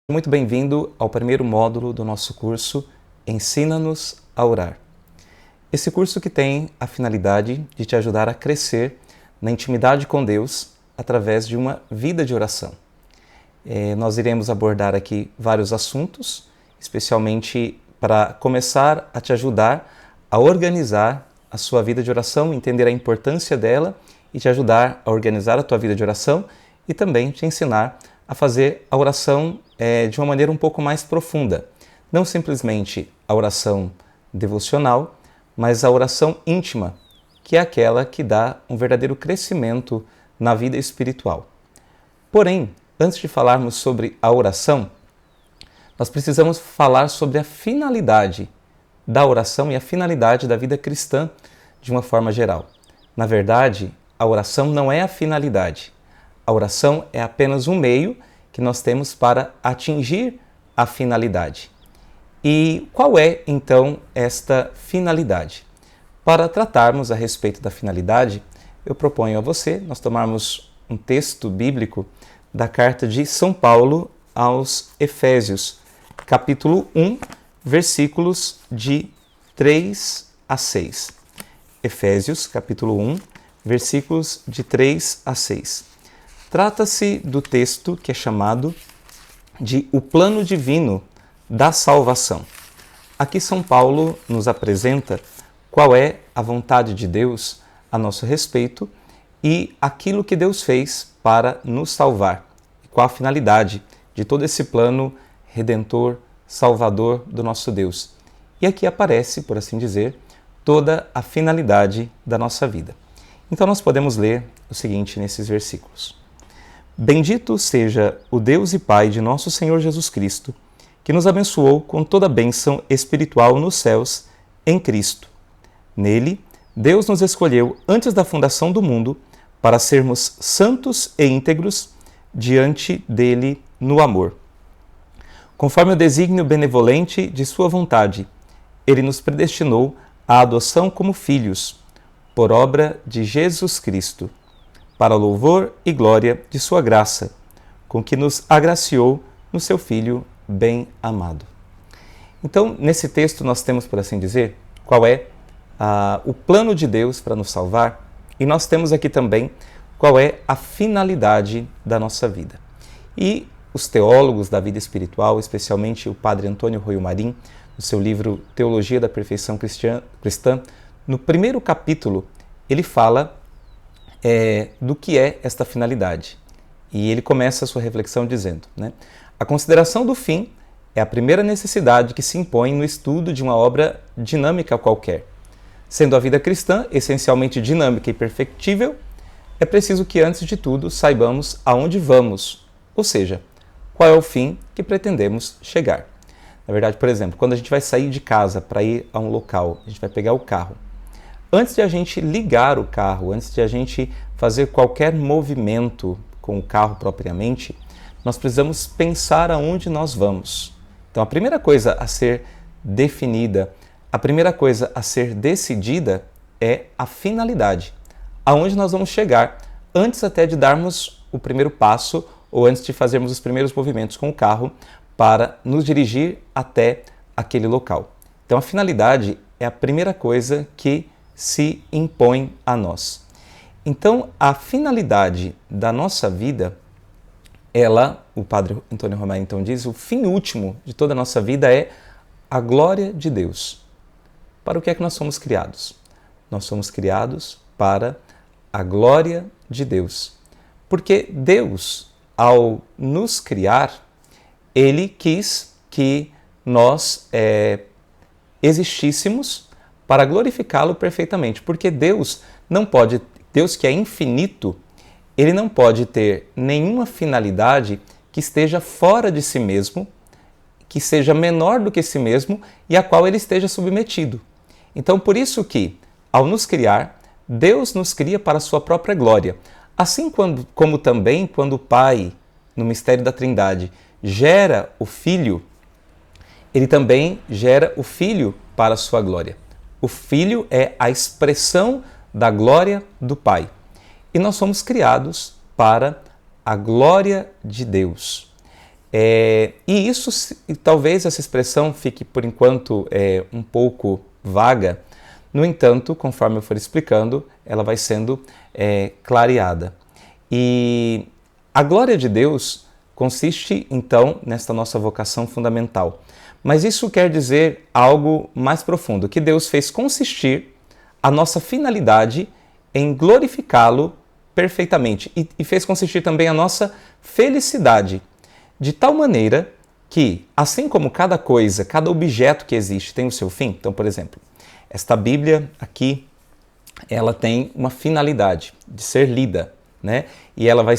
Muito bem-vindo ao primeiro módulo do nosso curso Ensina-nos a Orar. Esse curso que tem a finalidade de te ajudar a crescer na intimidade com Deus através de uma vida de oração. Nós iremos abordar aqui vários assuntos, especialmente para começar a te ajudar a organizar a sua vida de oração, entender a importância dela e te ajudar a organizar a tua vida de oração e também te ensinar a fazer a oração de uma maneira um pouco mais profunda. Não simplesmente a oração devocional, mas a oração íntima, que é aquela que dá um verdadeiro crescimento na vida espiritual. Porém, antes de falarmos sobre a oração, nós precisamos falar sobre a finalidade da oração e a finalidade da vida cristã de uma forma geral. Na verdade, a oração não é a finalidade. A oração é apenas um meio que nós temos para atingir a finalidade. E qual é, então, esta finalidade? Para tratarmos a respeito da finalidade, eu proponho a você nós tomarmos um texto bíblico da carta de São Paulo aos Efésios, capítulo 1, versículos de 3 a 6. Efésios, capítulo 1, versículos de 3 a 6. Trata-se do texto que é chamado de o plano divino da salvação. Aqui São Paulo nos apresenta qual é a vontade de Deus a nosso respeito e aquilo que Deus fez para nos salvar. Qual a finalidade de todo esse plano redentor, salvador do nosso Deus. E aqui aparece, por assim dizer, toda a finalidade da nossa vida. Então nós podemos ler o seguinte nesses versículos. Bendito seja o Deus e Pai de nosso Senhor Jesus Cristo, que nos abençoou com toda bênção espiritual nos céus em Cristo. Nele, Deus nos escolheu antes da fundação do mundo para sermos santos e íntegros diante dele no amor. Conforme o desígnio benevolente de sua vontade, ele nos predestinou à adoção como filhos, por obra de Jesus Cristo, para louvor e glória de sua graça, com que nos agraciou no seu Filho bem-amado. Então, nesse texto nós temos, por assim dizer, qual é o plano de Deus para nos salvar, e nós temos aqui também qual é a finalidade da nossa vida. E os teólogos da vida espiritual, especialmente o padre Antônio Roio Marim, no seu livro Teologia da Perfeição Cristã, no primeiro capítulo, ele fala do que é esta finalidade. E ele começa a sua reflexão dizendo, a consideração do fim é a primeira necessidade que se impõe no estudo de uma obra dinâmica qualquer. Sendo a vida cristã essencialmente dinâmica e perfectível, é preciso que, antes de tudo, saibamos aonde vamos, ou seja, qual é o fim que pretendemos chegar. Na verdade, por exemplo, quando a gente vai sair de casa para ir a um local, a gente vai pegar o carro. Antes de a gente ligar o carro, antes de a gente fazer qualquer movimento com o carro propriamente, nós precisamos pensar aonde nós vamos. Então, a primeira coisa a ser definida, a primeira coisa a ser decidida é a finalidade. Aonde nós vamos chegar, antes até de darmos o primeiro passo ou antes de fazermos os primeiros movimentos com o carro para nos dirigir até aquele local. Então, a finalidade é a primeira coisa que se impõe a nós. Então, a finalidade da nossa vida, o padre Antônio Romain então diz, o fim último de toda a nossa vida é a glória de Deus. Para o que é que nós somos criados? Nós somos criados para a glória de Deus. Porque Deus, ao nos criar, Ele quis que nós existíssemos para glorificá-lo perfeitamente, porque Deus que é infinito, ele não pode ter nenhuma finalidade que esteja fora de si mesmo, que seja menor do que si mesmo e a qual ele esteja submetido. Então, por isso que, ao nos criar, Deus nos cria para a sua própria glória. Assim como também quando o Pai, no mistério da Trindade, gera o Filho, ele também gera o Filho para a sua glória. O Filho é a expressão da glória do Pai. E nós somos criados para a glória de Deus. E talvez essa expressão fique por enquanto um pouco vaga. No entanto, conforme eu for explicando, ela vai sendo clareada. E a glória de Deus consiste, então, nesta nossa vocação fundamental. Mas isso quer dizer algo mais profundo, que Deus fez consistir a nossa finalidade em glorificá-lo perfeitamente e fez consistir também a nossa felicidade, de tal maneira que, assim como cada coisa, cada objeto que existe tem o seu fim, então, por exemplo, esta Bíblia aqui, ela tem uma finalidade de ser lida, né? E ela vai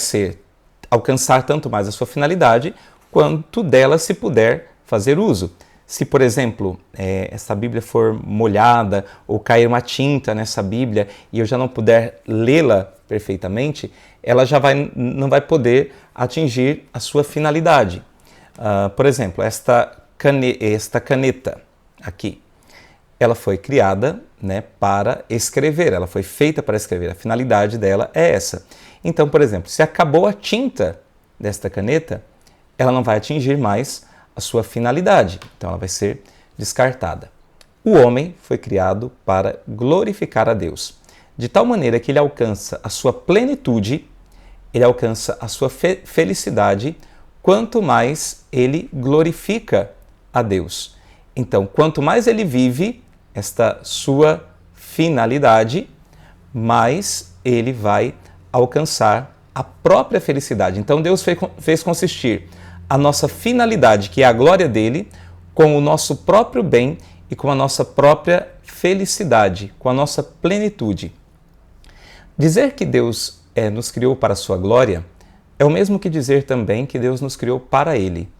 alcançar tanto mais a sua finalidade quanto dela se puder fazer uso. Se, por exemplo, essa Bíblia for molhada ou cair uma tinta nessa Bíblia e eu já não puder lê-la perfeitamente, ela não vai poder atingir a sua finalidade. Por exemplo, esta caneta aqui, ela foi criada, né, para escrever, ela foi feita para escrever, a finalidade dela é essa. Então, por exemplo, se acabou a tinta desta caneta, ela não vai atingir mais a sua finalidade, então ela vai ser descartada. O homem foi criado para glorificar a Deus, de tal maneira que ele alcança a sua plenitude, ele alcança a sua felicidade, quanto mais ele glorifica a Deus. Então, quanto mais ele vive esta sua finalidade, mais ele vai alcançar a própria felicidade. Então, Deus fez consistir a nossa finalidade, que é a glória dele, com o nosso próprio bem e com a nossa própria felicidade, com a nossa plenitude. Dizer que Deus nos criou para a sua glória é o mesmo que dizer também que Deus nos criou para ele.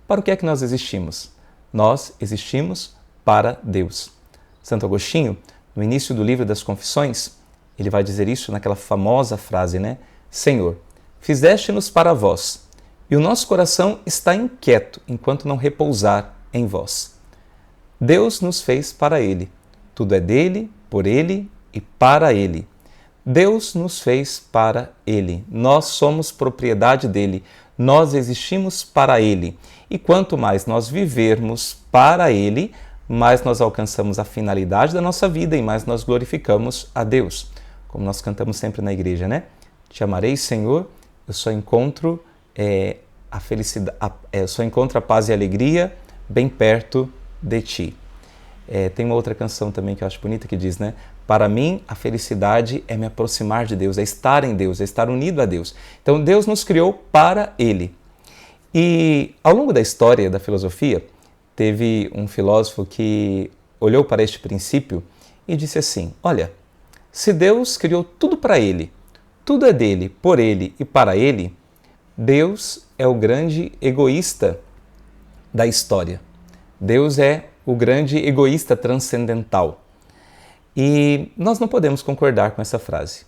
Para o que é que nós existimos? Nós existimos para Deus. Santo Agostinho, no início do livro das Confissões, ele vai dizer isso naquela famosa frase, né? Senhor, fizeste-nos para vós, e o nosso coração está inquieto enquanto não repousar em vós. Deus nos fez para ele. Tudo é dele, por ele e para ele. Deus nos fez para ele. Nós somos propriedade dele. Nós existimos para ele. E quanto mais nós vivermos para ele, mais nós alcançamos a finalidade da nossa vida e mais nós glorificamos a Deus. Como nós cantamos sempre na igreja, né? Te amarei, Senhor, eu só encontro a felicidade, eu só encontro a paz e a alegria bem perto de ti. Tem uma outra canção também que eu acho bonita que diz, né? Para mim, a felicidade é me aproximar de Deus, é estar em Deus, é estar unido a Deus. Então, Deus nos criou para Ele. E ao longo da história da filosofia, teve um filósofo que olhou para este princípio e disse assim, olha, se Deus criou tudo para Ele, tudo é dele, por Ele e para Ele, Deus é o grande egoísta da história. Deus é o grande egoísta transcendental. E nós não podemos concordar com essa frase.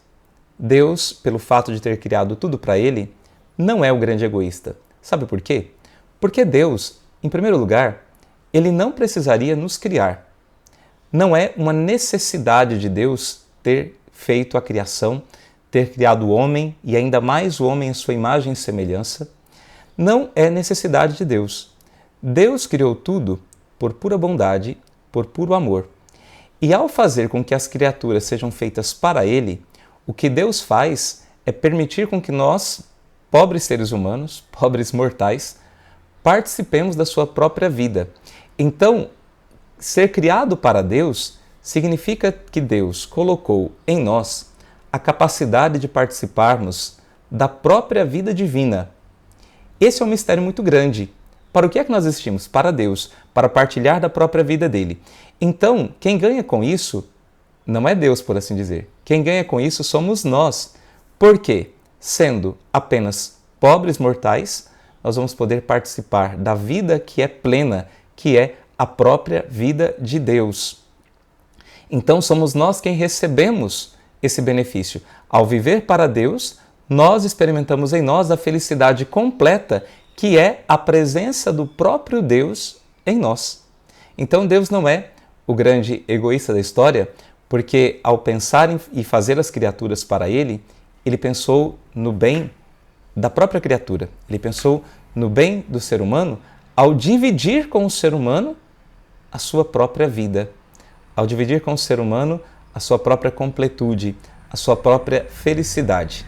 Deus, pelo fato de ter criado tudo para Ele, não é o grande egoísta. Sabe por quê? Porque Deus, em primeiro lugar, Ele não precisaria nos criar. Não é uma necessidade de Deus ter feito a criação, ter criado o homem e ainda mais o homem em sua imagem e semelhança. Não é necessidade de Deus. Deus criou tudo por pura bondade, por puro amor. E ao fazer com que as criaturas sejam feitas para Ele, o que Deus faz é permitir com que nós, pobres seres humanos, pobres mortais, participemos da sua própria vida. Então, ser criado para Deus significa que Deus colocou em nós a capacidade de participarmos da própria vida divina. Esse é um mistério muito grande. Para o que é que nós existimos? Para Deus, para partilhar da própria vida dele. Então, quem ganha com isso não é Deus, por assim dizer. Quem ganha com isso somos nós. Por quê? Sendo apenas pobres mortais, nós vamos poder participar da vida que é plena, que é a própria vida de Deus. Então, somos nós quem recebemos esse benefício. Ao viver para Deus, nós experimentamos em nós a felicidade completa, que é a presença do próprio Deus em nós. Então, Deus não é o grande egoísta da história, porque ao pensar e fazer as criaturas para Ele, Ele pensou no bem da própria criatura. Ele pensou no bem do ser humano ao dividir com o ser humano a sua própria vida, ao dividir com o ser humano a sua própria completude, a sua própria felicidade.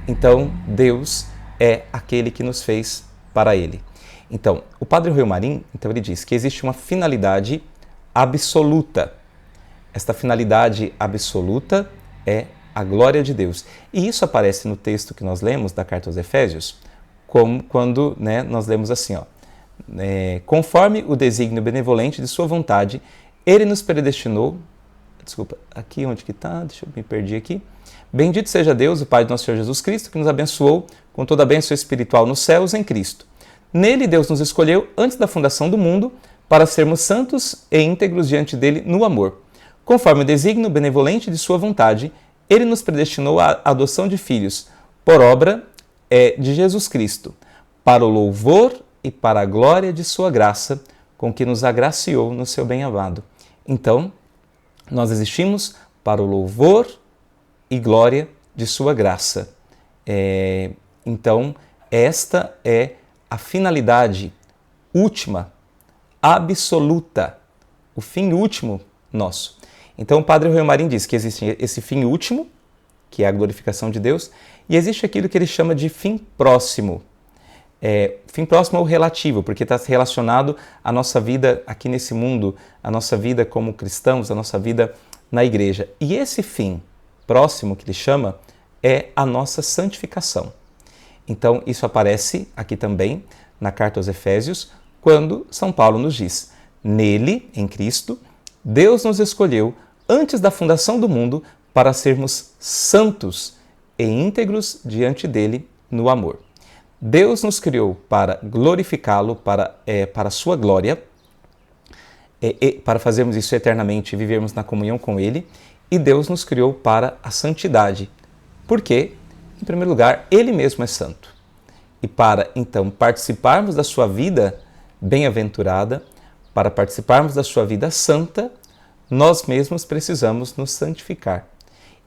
Então, Deus é aquele que nos fez para Ele. Então, o Padre Rui Marim, ele diz que existe uma finalidade absoluta. Esta finalidade absoluta é a glória de Deus. E isso aparece no texto que nós lemos da Carta aos Efésios, como quando nós lemos assim, conforme o desígnio benevolente de sua vontade, Ele nos predestinou. Desculpa, aqui onde que está? Deixa eu me perdi aqui. Bendito seja Deus, o Pai de nosso Senhor Jesus Cristo, que nos abençoou com toda a bênção espiritual nos céus em Cristo. Nele Deus nos escolheu antes da fundação do mundo para sermos santos e íntegros diante dele no amor. Conforme o desígnio benevolente de sua vontade, Ele nos predestinou à adoção de filhos, por obra de Jesus Cristo, para o louvor e para a glória de sua graça, com que nos agraciou no seu bem-amado. Então, nós existimos para o louvor e glória de sua graça. Então, esta é a finalidade última, absoluta, o fim último nosso. Então, o Padre Rui Marim diz que existe esse fim último, que é a glorificação de Deus, e existe aquilo que ele chama de fim próximo. Fim próximo é o relativo, porque está relacionado à nossa vida aqui nesse mundo, à nossa vida como cristãos, à nossa vida na igreja. E esse fim próximo que ele chama é a nossa santificação. Então, isso aparece aqui também na Carta aos Efésios, quando São Paulo nos diz: nele, em Cristo, Deus nos escolheu antes da fundação do mundo para sermos santos e íntegros diante dele no amor. Deus nos criou para glorificá-lo, para a sua glória, para fazermos isso eternamente e vivermos na comunhão com ele, e Deus nos criou para a santidade. Porque, em primeiro lugar, ele mesmo é santo. E para, então, participarmos da sua vida bem-aventurada, para participarmos da sua vida santa, nós mesmos precisamos nos santificar.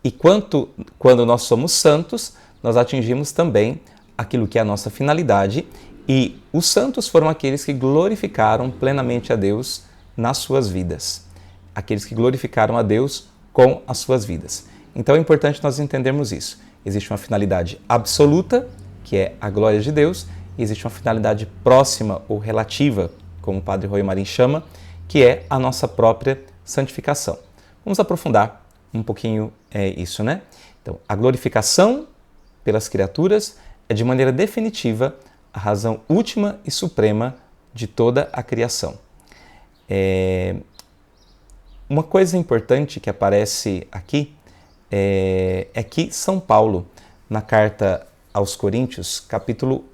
E quando nós somos santos, nós atingimos também aquilo que é a nossa finalidade, e os santos foram aqueles que glorificaram plenamente a Deus nas suas vidas. Aqueles que glorificaram a Deus com as suas vidas. Então é importante nós entendermos isso. Existe uma finalidade absoluta, que é a glória de Deus, e existe uma finalidade próxima ou relativa, como o Padre Rui Marim chama, que é a nossa própria santificação. Vamos aprofundar um pouquinho isso, né? Então, a glorificação pelas criaturas é de maneira definitiva a razão última e suprema de toda a criação. Uma coisa importante que aparece aqui é que São Paulo, na carta aos Coríntios, capítulo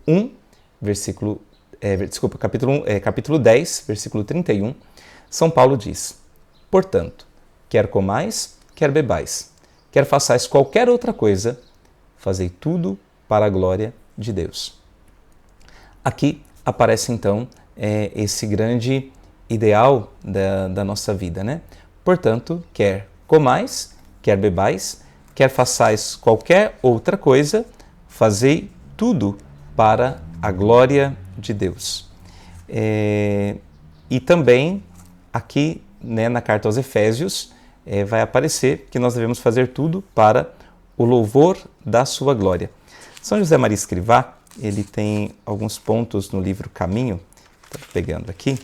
10, versículo 31, São Paulo diz: portanto, quer comais, quer bebais, quer façais qualquer outra coisa, fazei tudo para a glória de Deus. Aqui aparece então esse grande ideal da nossa vida, né? Portanto, quer comais, quer bebais, quer façais qualquer outra coisa, fazei tudo para a glória de Deus. E também aqui, na Carta aos Efésios, vai aparecer que nós devemos fazer tudo para o louvor da sua glória. São José Maria Escrivá, ele tem alguns pontos no livro Caminho, estou pegando aqui,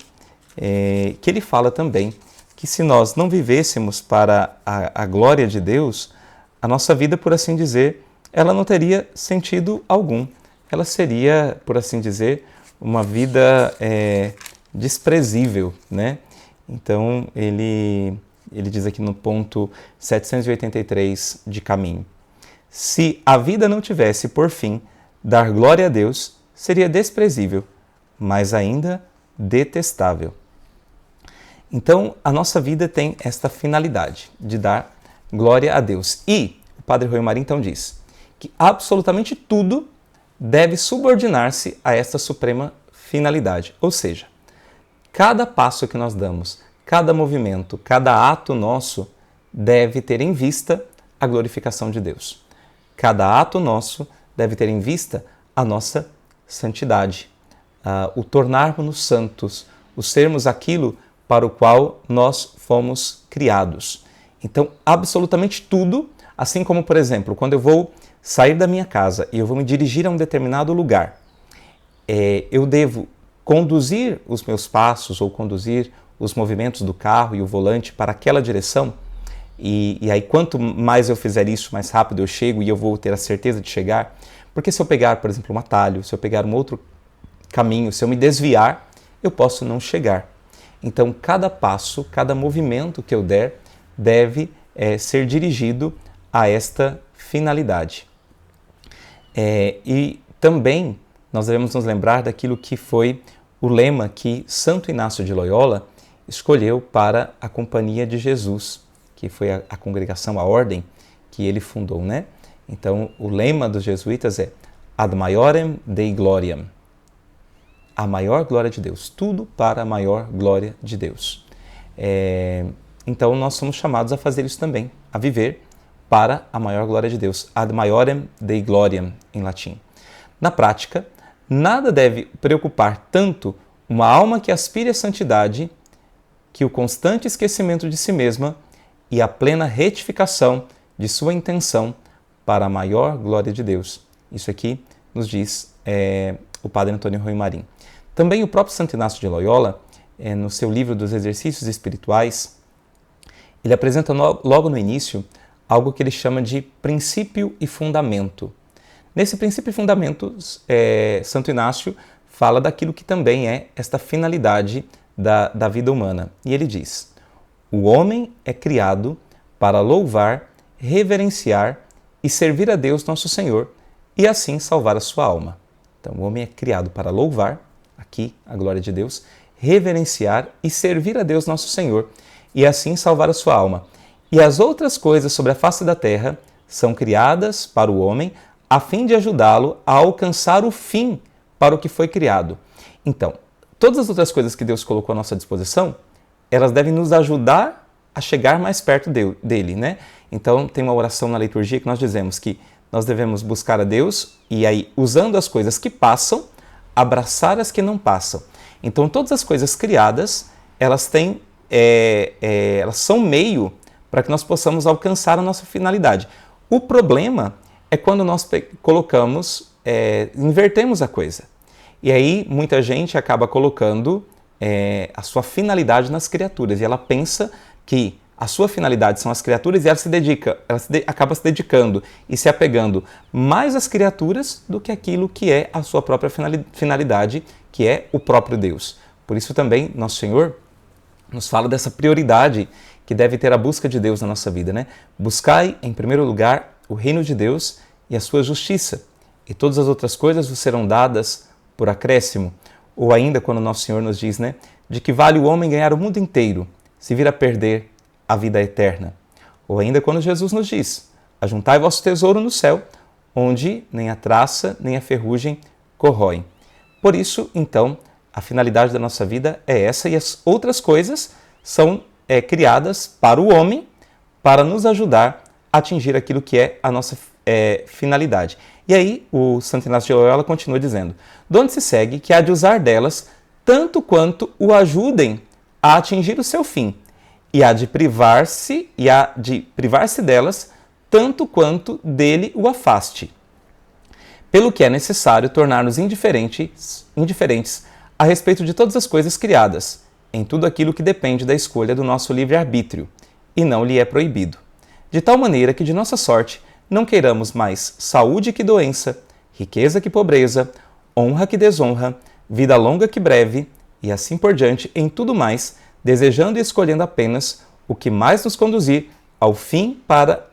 que ele fala também que se nós não vivêssemos para a glória de Deus, a nossa vida, por assim dizer, ela não teria sentido algum. Ela seria, por assim dizer, uma vida desprezível, né? Então, ele diz aqui no ponto 783 de Caminho: se a vida não tivesse por fim dar glória a Deus, seria desprezível, mas ainda detestável. Então, a nossa vida tem esta finalidade de dar glória a Deus. E o Padre Rui Marim então diz que absolutamente tudo deve subordinar-se a esta suprema finalidade. Ou seja, cada passo que nós damos, cada movimento, cada ato nosso deve ter em vista a glorificação de Deus. Cada ato nosso deve ter em vista a nossa santidade, o tornarmos-nos santos, o sermos aquilo para o qual nós fomos criados. Então, absolutamente tudo, assim como, por exemplo, quando eu vou sair da minha casa e eu vou me dirigir a um determinado lugar, eu devo conduzir os meus passos ou conduzir os movimentos do carro e o volante para aquela direção. E aí, quanto mais eu fizer isso, mais rápido eu chego e eu vou ter a certeza de chegar. Porque se eu pegar, por exemplo, um atalho, se eu pegar um outro caminho, se eu me desviar, eu posso não chegar. Então, cada passo, cada movimento que eu der deve ser dirigido a esta finalidade. E também nós devemos nos lembrar daquilo que foi o lema que Santo Inácio de Loyola escolheu para a Companhia de Jesus, que foi a congregação, a ordem que ele fundou, né? Então, o lema dos jesuítas é Ad Maiorem Dei Gloriam, a maior glória de Deus, tudo para a maior glória de Deus. Então, nós somos chamados a fazer isso também, a viver para a maior glória de Deus, Ad Maiorem Dei Gloriam, em latim. Na prática, nada deve preocupar tanto uma alma que aspire à santidade que o constante esquecimento de si mesma e a plena retificação de sua intenção para a maior glória de Deus. Isso aqui nos diz o Padre Antônio Ruy Marim. Também o próprio Santo Inácio de Loyola, no seu livro dos Exercícios Espirituais, ele apresenta logo no início algo que ele chama de princípio e fundamento. Nesse princípio e fundamento, Santo Inácio fala daquilo que também é esta finalidade da vida humana. E ele diz: o homem é criado para louvar, reverenciar e servir a Deus nosso Senhor e assim salvar a sua alma. Então, o homem é criado para louvar, aqui a glória de Deus, reverenciar e servir a Deus nosso Senhor e assim salvar a sua alma. E as outras coisas sobre a face da terra são criadas para o homem a fim de ajudá-lo a alcançar o fim para o que foi criado. Então, todas as outras coisas que Deus colocou à nossa disposição, elas devem nos ajudar a chegar mais perto dele, né? Então, tem uma oração na liturgia que nós dizemos que nós devemos buscar a Deus e aí, usando as coisas que passam, abraçar as que não passam. Então, todas as coisas criadas, elas têm, elas são meio para que nós possamos alcançar a nossa finalidade. O problema é quando nós colocamos, invertemos a coisa. E aí, muita gente acaba colocando a sua finalidade nas criaturas e ela pensa que a sua finalidade são as criaturas e ela acaba se dedicando e se apegando mais às criaturas do que aquilo que é a sua própria finalidade, que é o próprio Deus. Por isso também Nosso Senhor nos fala dessa prioridade que deve ter a busca de Deus na nossa vida, né? Buscai, em primeiro lugar, o reino de Deus e a sua justiça, e todas as outras coisas vos serão dadas por acréscimo. Ou ainda quando Nosso Senhor nos diz, né, de que vale o homem ganhar o mundo inteiro, se vir a perder a vida eterna. Ou ainda quando Jesus nos diz, ajuntai vosso tesouro no céu, onde nem a traça nem a ferrugem corroem. Por isso, então, a finalidade da nossa vida é essa e as outras coisas são criadas para o homem, para nos ajudar a atingir aquilo que é a nossa finalidade. E aí o Santo Inácio de Loyola continua dizendo, de onde se segue que há de usar delas tanto quanto o ajudem a atingir o seu fim, e há de privar-se delas tanto quanto dele o afaste. Pelo que é necessário tornar-nos indiferentes a respeito de todas as coisas criadas, em tudo aquilo que depende da escolha do nosso livre-arbítrio, e não lhe é proibido. De tal maneira que de nossa sorte não queiramos mais saúde que doença, riqueza que pobreza, honra que desonra, vida longa que breve, e assim por diante em tudo mais, desejando e escolhendo apenas o que mais nos conduzir ao fim para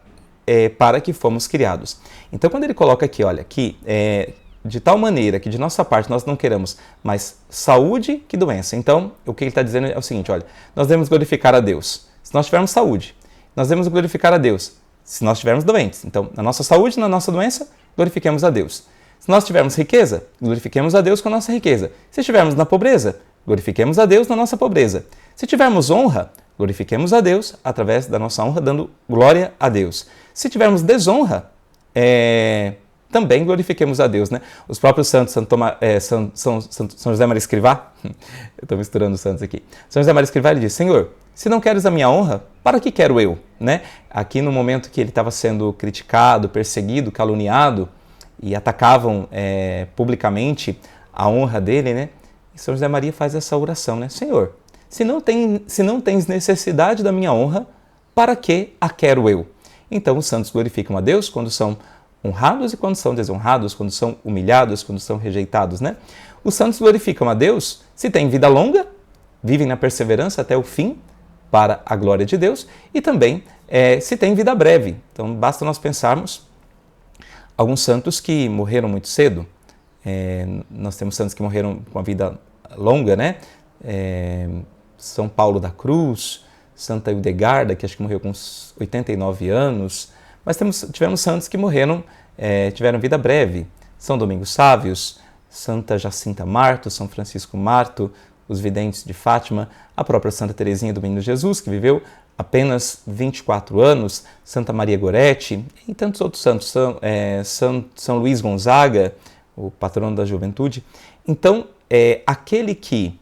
que fomos criados. Então, quando ele coloca aqui, olha, que de tal maneira que de nossa parte nós não queremos mais saúde que doença. Então, o que ele está dizendo é o seguinte, olha, nós devemos glorificar a Deus se nós tivermos saúde. Nós devemos glorificar a Deus se nós estivermos doentes. Então, na nossa saúde, na nossa doença, glorifiquemos a Deus. Se nós tivermos riqueza, glorifiquemos a Deus com a nossa riqueza. Se estivermos na pobreza, glorifiquemos a Deus na nossa pobreza. Se tivermos honra, glorifiquemos a Deus através da nossa honra, dando glória a Deus. Se tivermos desonra, também glorifiquemos a Deus, né? Os próprios santos, São José Maria Escrivá, eu estou misturando os santos aqui, São José Maria Escrivá, ele diz, Senhor, se não queres a minha honra, para que quero eu? Né? Aqui no momento que ele estava sendo criticado, perseguido, caluniado, e atacavam publicamente a honra dele, né? E São José Maria faz essa oração, né? Senhor, se não tens necessidade da minha honra, para que a quero eu? Então os santos glorificam a Deus quando são honrados e quando são desonrados, quando são humilhados, quando são rejeitados, né? Os santos glorificam a Deus se têm vida longa, vivem na perseverança até o fim, para a glória de Deus, e também se têm vida breve. Então basta nós pensarmos alguns santos que morreram muito cedo. Nós temos santos que morreram com a vida longa, né? São Paulo da Cruz, Santa Hildegarda, que acho que morreu com uns 89 anos, mas tivemos santos que morreram, tiveram vida breve. São Domingos Sávios, Santa Jacinta Marto, São Francisco Marto, os videntes de Fátima, a própria Santa Teresinha do Menino Jesus, que viveu apenas 24 anos, Santa Maria Goretti e tantos outros santos, São Luís Gonzaga, o patrono da juventude. Então, aquele que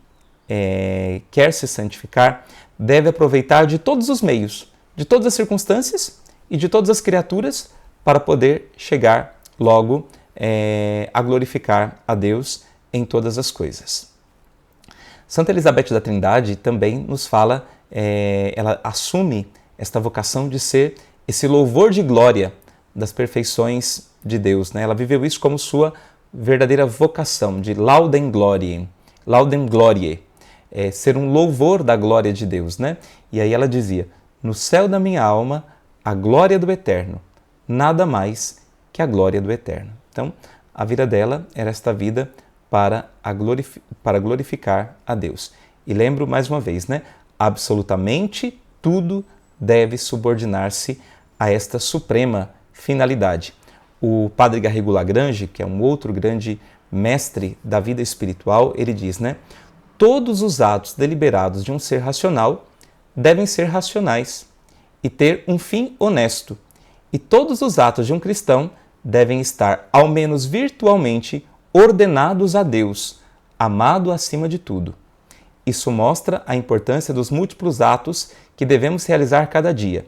quer se santificar deve aproveitar de todos os meios, de todas as circunstâncias e de todas as criaturas para poder chegar logo a glorificar a Deus em todas as coisas. Santa Elizabeth da Trindade também nos fala, ela assume esta vocação de ser esse louvor de glória das perfeições de Deus, né? Ela viveu isso como sua verdadeira vocação, de laudem gloriae, ser um louvor da glória de Deus, né? E aí ela dizia, no céu da minha alma, a glória do Eterno, nada mais que a glória do Eterno. Então, a vida dela era esta vida para glorificar a Deus. E lembro mais uma vez, né? Absolutamente tudo deve subordinar-se a esta suprema finalidade. O padre Garrigou Lagrange, que é um outro grande mestre da vida espiritual, ele diz, né? Todos os atos deliberados de um ser racional devem ser racionais e ter um fim honesto. E todos os atos de um cristão devem estar, ao menos virtualmente, ordenados a Deus, amado acima de tudo. Isso mostra a importância dos múltiplos atos que devemos realizar cada dia.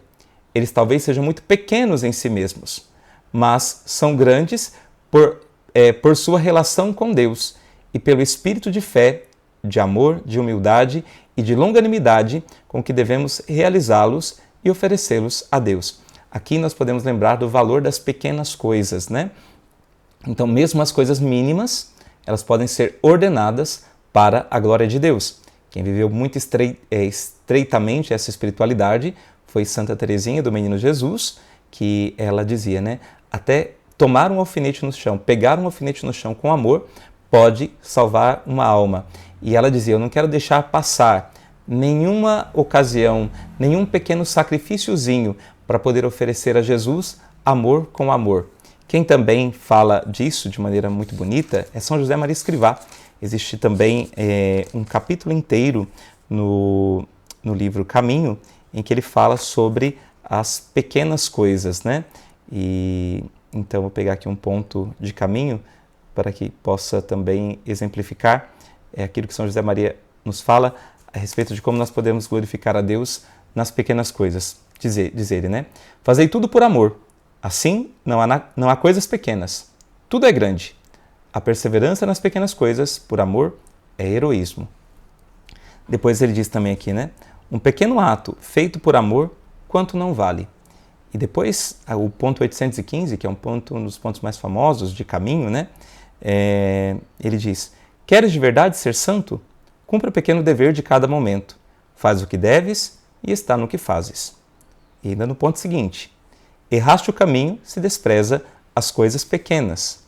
Eles talvez sejam muito pequenos em si mesmos, mas são grandes por sua relação com Deus e pelo espírito de fé, de amor, de humildade e de longanimidade com que devemos realizá-los e oferecê-los a Deus. Aqui nós podemos lembrar do valor das pequenas coisas, né? Então, mesmo as coisas mínimas, elas podem ser ordenadas para a glória de Deus. Quem viveu muito estreitamente essa espiritualidade foi Santa Teresinha do Menino Jesus, que ela dizia, né? Até tomar um alfinete no chão, pegar um alfinete no chão com amor, pode salvar uma alma. E ela dizia, eu não quero deixar passar nenhuma ocasião, nenhum pequeno sacrifíciozinho para poder oferecer a Jesus amor com amor. Quem também fala disso de maneira muito bonita é São José Maria Escrivá. Existe também um capítulo inteiro no livro Caminho, em que ele fala sobre as pequenas coisas, né? E então vou pegar aqui um ponto de Caminho para que possa também exemplificar aquilo que São José Maria nos fala a respeito de como nós podemos glorificar a Deus nas pequenas coisas. Diz ele, né? Fazei tudo por amor. Assim, não há coisas pequenas. Tudo é grande. A perseverança nas pequenas coisas, por amor, é heroísmo. Depois ele diz também aqui, né? Um pequeno ato feito por amor, quanto não vale. E depois, o ponto 815, que é um dos pontos mais famosos de Caminho, né? Ele diz, queres de verdade ser santo? Cumpra o pequeno dever de cada momento. Faz o que deves e está no que fazes. E ainda no ponto seguinte, erraste o caminho se despreza as coisas pequenas.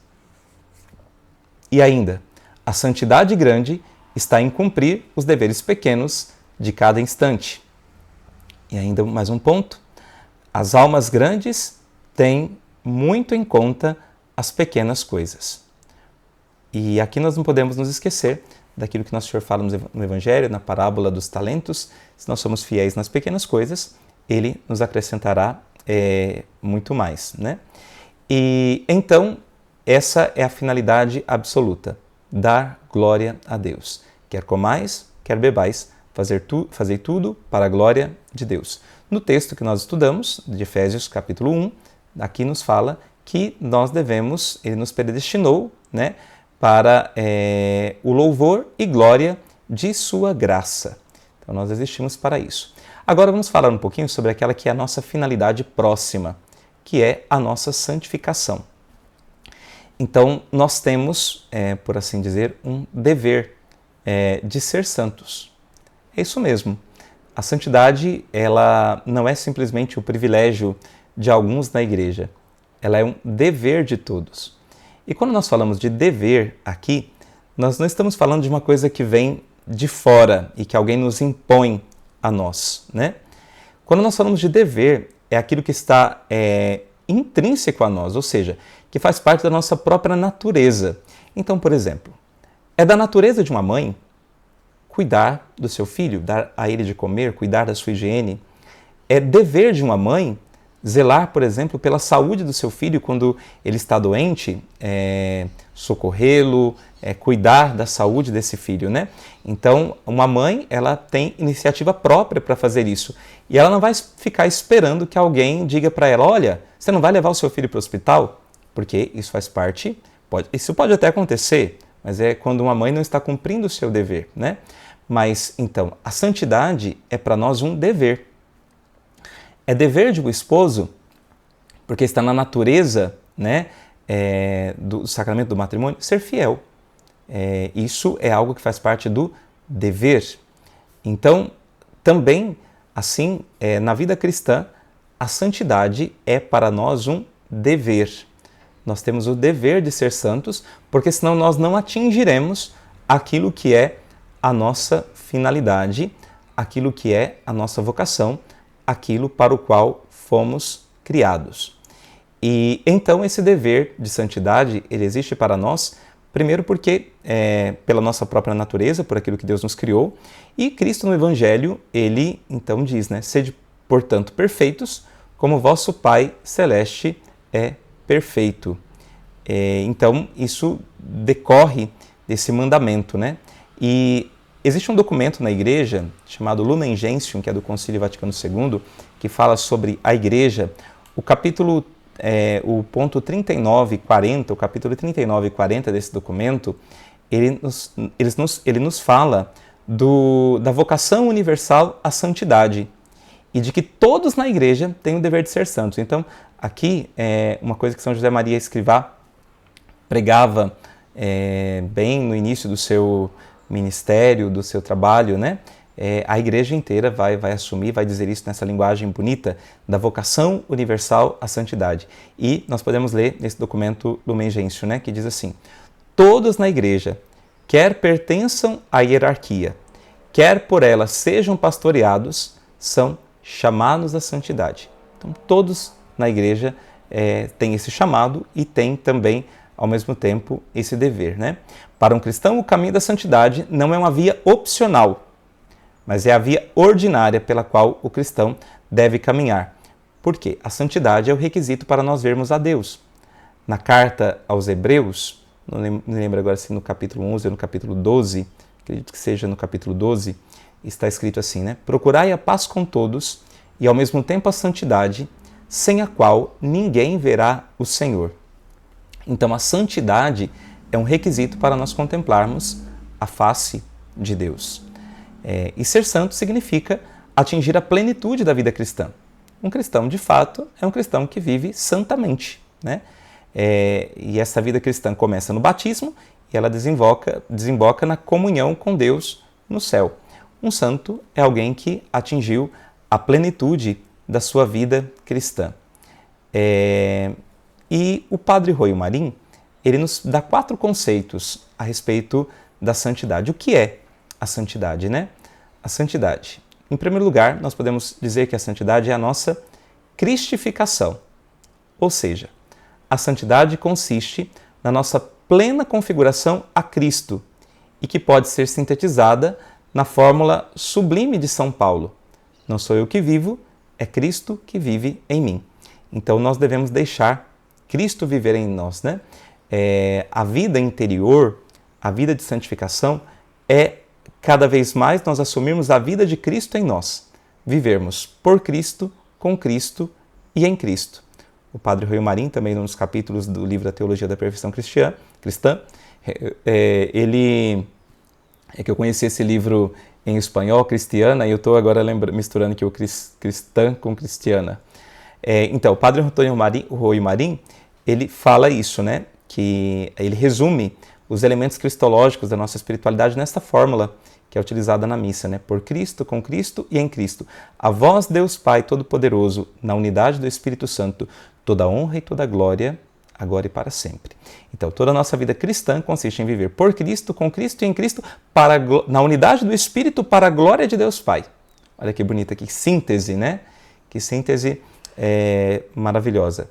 E ainda, a santidade grande está em cumprir os deveres pequenos de cada instante. E ainda mais um ponto, as almas grandes têm muito em conta as pequenas coisas. E aqui nós não podemos nos esquecer daquilo que Nosso Senhor fala no Evangelho, na parábola dos talentos. Se nós somos fiéis nas pequenas coisas, Ele nos acrescentará muito mais, né? E então, essa é a finalidade absoluta, dar glória a Deus. Quer comais, quer bebais, fazei tudo para a glória de Deus. No texto que nós estudamos, de Efésios capítulo 1, aqui nos fala que nós devemos, ele nos predestinou, né, para o louvor e glória de sua graça. Então nós existimos para isso. Agora vamos falar um pouquinho sobre aquela que é a nossa finalidade próxima, que é a nossa santificação. Então nós temos, por assim dizer, um dever de ser santos. É isso mesmo. A santidade, ela não é simplesmente o privilégio de alguns na igreja. Ela é um dever de todos. E quando nós falamos de dever aqui, nós não estamos falando de uma coisa que vem de fora e que alguém nos impõe a nós, né? Quando nós falamos de dever, é aquilo que está intrínseco a nós, ou seja, que faz parte da nossa própria natureza. Então, por exemplo, é da natureza de uma mãe cuidar do seu filho, dar a ele de comer, cuidar da sua higiene. É dever de uma mãe zelar, por exemplo, pela saúde do seu filho quando ele está doente, socorrê-lo, cuidar da saúde desse filho, né? Então, uma mãe, ela tem iniciativa própria para fazer isso. E ela não vai ficar esperando que alguém diga para ela, olha, você não vai levar o seu filho para o hospital? Porque isso faz parte, isso pode até acontecer, mas é quando uma mãe não está cumprindo o seu dever, né? Mas, então, a santidade é para nós um dever. É dever de um esposo, porque está na natureza, né, do sacramento do matrimônio, ser fiel. Isso é algo que faz parte do dever. Então, também, assim, na vida cristã, a santidade é para nós um dever. Nós temos o dever de ser santos, porque senão nós não atingiremos aquilo que é a nossa finalidade, aquilo que é a nossa vocação, aquilo para o qual fomos criados. E então esse dever de santidade, ele existe para nós, primeiro porque pela nossa própria natureza, por aquilo que Deus nos criou, e Cristo no Evangelho, ele então diz, né, sede, portanto, perfeitos, como vosso Pai Celeste é perfeito. Então isso decorre desse mandamento, né? E existe um documento na Igreja chamado Lumen Gentium, que é do Concílio Vaticano II, que fala sobre a Igreja. O capítulo, o ponto 39 e 40, o capítulo 39 e 40 desse documento, ele nos fala da vocação universal à santidade e de que todos na Igreja têm o dever de ser santos. Então, aqui é uma coisa que São José Maria Escrivá pregava bem no início do seu ministério, do seu trabalho, né? A igreja inteira vai assumir, vai dizer isso nessa linguagem bonita da vocação universal à santidade. E nós podemos ler nesse documento Lumen Gentium, né, que diz assim: todos na igreja, quer pertençam à hierarquia, quer por ela sejam pastoreados, são chamados à santidade. Então todos na igreja têm esse chamado e têm também, ao mesmo tempo, esse dever, né? Para um cristão, o caminho da santidade não é uma via opcional, mas é a via ordinária pela qual o cristão deve caminhar. Por quê? A santidade é o requisito para nós vermos a Deus. Na carta aos Hebreus, não me lembro agora se no capítulo 11 ou no capítulo 12, acredito que seja no capítulo 12, está escrito assim, né? Procurai a paz com todos e ao mesmo tempo a santidade, sem a qual ninguém verá o Senhor. Então a santidade é um requisito para nós contemplarmos a face de Deus. E ser santo significa atingir a plenitude da vida cristã. Um cristão, de fato, é um cristão que vive santamente, né? E essa vida cristã começa no batismo e ela desemboca na comunhão com Deus no céu. Um santo é alguém que atingiu a plenitude da sua vida cristã. E o padre Roio Marim, ele nos dá 4 conceitos a respeito da santidade. O que é a santidade, né? A santidade. Em primeiro lugar, nós podemos dizer que a santidade é a nossa cristificação. Ou seja, a santidade consiste na nossa plena configuração a Cristo e que pode ser sintetizada na fórmula sublime de São Paulo. Não sou eu que vivo, é Cristo que vive em mim. Então nós devemos deixar Cristo viver em nós, né? a vida interior, a vida de santificação, é cada vez mais nós assumirmos a vida de Cristo em nós. Vivermos por Cristo, com Cristo e em Cristo. O Padre Rui Marim, também nos capítulos do livro da Teologia da Perfeição Cristã, ele... É que eu conheci esse livro em espanhol, Cristiana, e eu estou agora misturando aqui o cristã com cristiana. Então, o Padre Rui Marim, ele fala isso, né? Que ele resume os elementos cristológicos da nossa espiritualidade nesta fórmula que é utilizada na missa, né? Por Cristo, com Cristo e em Cristo. A vós, Deus Pai Todo-Poderoso, na unidade do Espírito Santo, toda honra e toda glória, agora e para sempre. Então, toda a nossa vida cristã consiste em viver por Cristo, com Cristo e em Cristo, na unidade do Espírito, para a glória de Deus Pai. Olha que bonita, que síntese, né? Que síntese maravilhosa.